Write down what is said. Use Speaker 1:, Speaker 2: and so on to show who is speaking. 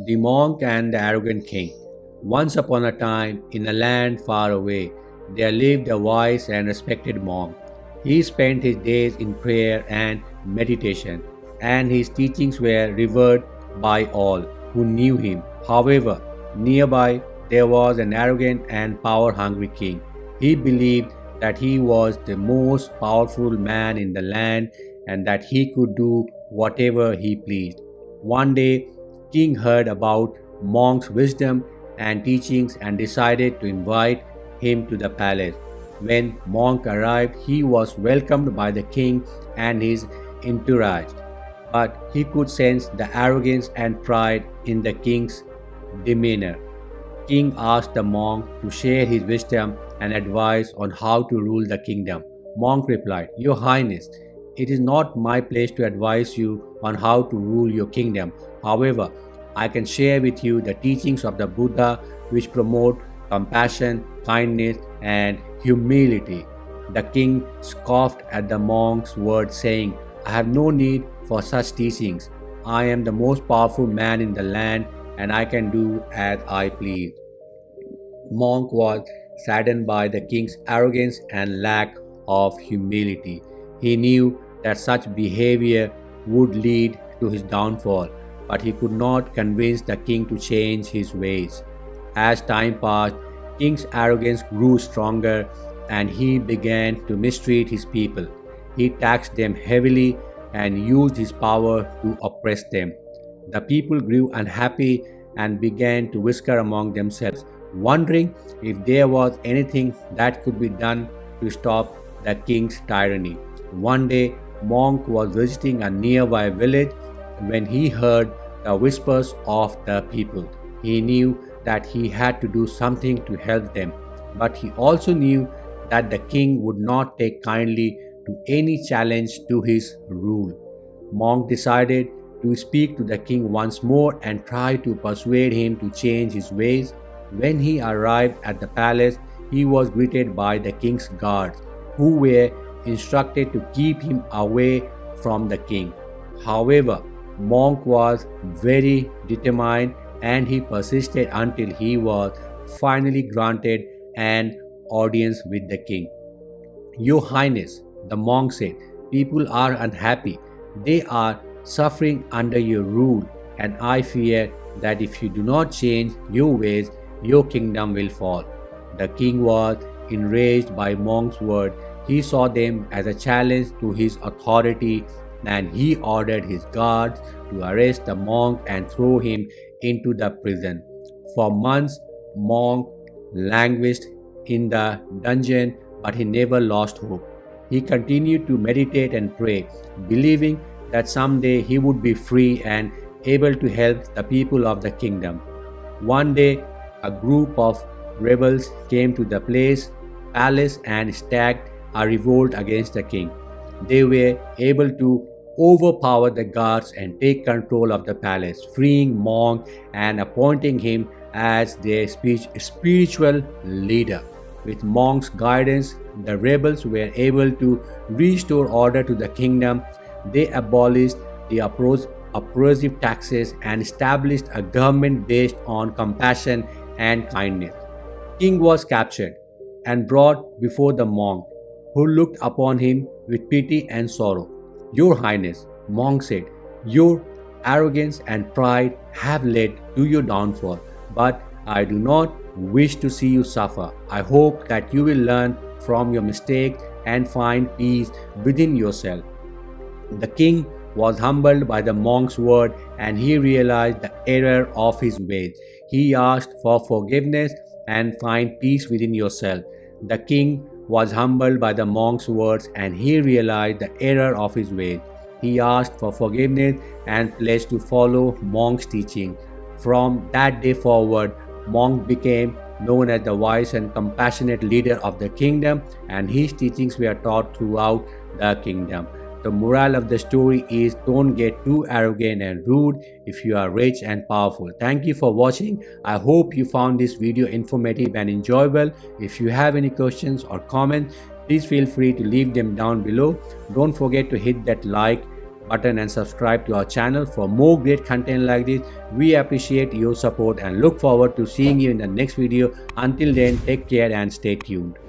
Speaker 1: The Monk and the Arrogant King. Once upon a time, in a land far away, there lived a wise and respected monk. He spent his days in prayer and meditation, and his teachings were revered by all who knew him. However, nearby there was an arrogant and power hungry king. He believed that he was the most powerful man in the land and that he could do whatever he pleased. One day, King heard about Monk's wisdom and teachings and decided to invite him to the palace. When Monk arrived, he was welcomed by the king and his entourage, but he could sense the arrogance and pride in the king's demeanor. King asked the monk to share his wisdom and advice on how to rule the kingdom. Monk replied, "Your Highness, it is not my place to advise you on how to rule your kingdom. However, I can share with you the teachings of the Buddha which promote compassion, kindness, and humility." The king scoffed at the monk's words, saying, "I have no need for such teachings. I am the most powerful man in the land and I can do as I please." Monk was saddened by the king's arrogance and lack of humility. He knew that such behavior would lead to his downfall, but he could not convince the king to change his ways. As time passed, king's arrogance grew stronger and he began to mistreat his people. He taxed them heavily and used his power to oppress them. The people grew unhappy and began to whisper among themselves, wondering if there was anything that could be done to stop the king's tyranny. One day, Monk was visiting a nearby village when he heard the whispers of the people. He knew that he had to do something to help them, but he also knew that the king would not take kindly to any challenge to his rule. Monk decided to speak to the king once more and try to persuade him to change his ways. When he arrived at the palace, he was greeted by the king's guards, who were instructed to keep him away from the king. However, Monk was very determined and he persisted until he was finally granted an audience with the king. "Your Highness," the monk said, "people are unhappy. They are suffering under your rule, and I fear that if you do not change your ways, your kingdom will fall." The king was enraged by Monk's word. He saw them as a challenge to his authority and he ordered his guards to arrest the monk and throw him into the prison. For months, Monk languished in the dungeon, but he never lost hope. He continued to meditate and pray, believing that someday he would be free and able to help the people of the kingdom. One day, a group of rebels came to the palace and staged a revolt against the king. They were able to overpower the guards and take control of the palace, freeing Monk and appointing him as their spiritual leader. With Monk's guidance, the rebels were able to restore order to the kingdom. They abolished the oppressive taxes and established a government based on compassion and kindness. King was captured and brought before the monk, who looked upon him with pity and sorrow. "Your Highness," Monk said, "your arrogance and pride have led to your downfall, but I do not wish to see you suffer. I hope that you will learn from your mistakes and find peace within yourself." The king was humbled by the monk's word and he realized the error of his ways. He asked for forgiveness and find peace within yourself. The king was humbled by the monk's words and he realized the error of his ways. He asked for forgiveness and pledged to follow Monk's teaching. From that day forward, Monk became known as the wise and compassionate leader of the kingdom, and his teachings were taught throughout the kingdom. The moral of the story is, don't get too arrogant and rude if you are rich and powerful. Thank you for watching. I hope you found this video informative and enjoyable. If you have any questions or comments, please feel free to leave them down below. Don't forget to hit that like button and subscribe to our channel for more great content like this. We appreciate your support and look forward to seeing you in the next video. Until then, take care and stay tuned.